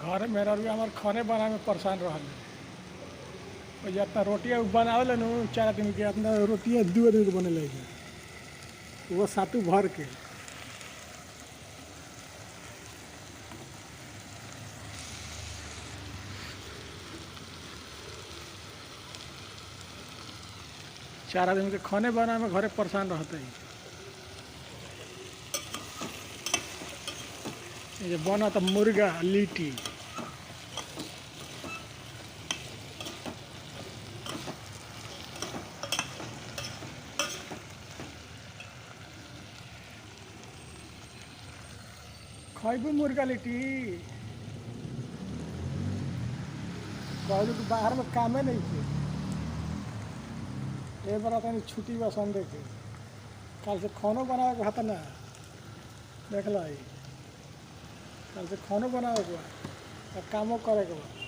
घर मेरा भी हमारे खाने बनाए में परेशान रहल और जितना रोटियाँ बनावे न 4 आदमी के अपना रोटियाँ 2 आदमी के बने लगे वो सातू भर के। चार आदमी के खाने बनाए में घरे परेशान रहते हैं। ये बना तो मुर्गा लिट्टी खैबू मुर्गा लिट्टी कहलू कि बाहर में कामे नहीं थे एक बार तनी छुट्टी बा संडे के कल से खानो बनावे के हता ना देख लो कल से खानो बनावे के बा कामो करे के बा।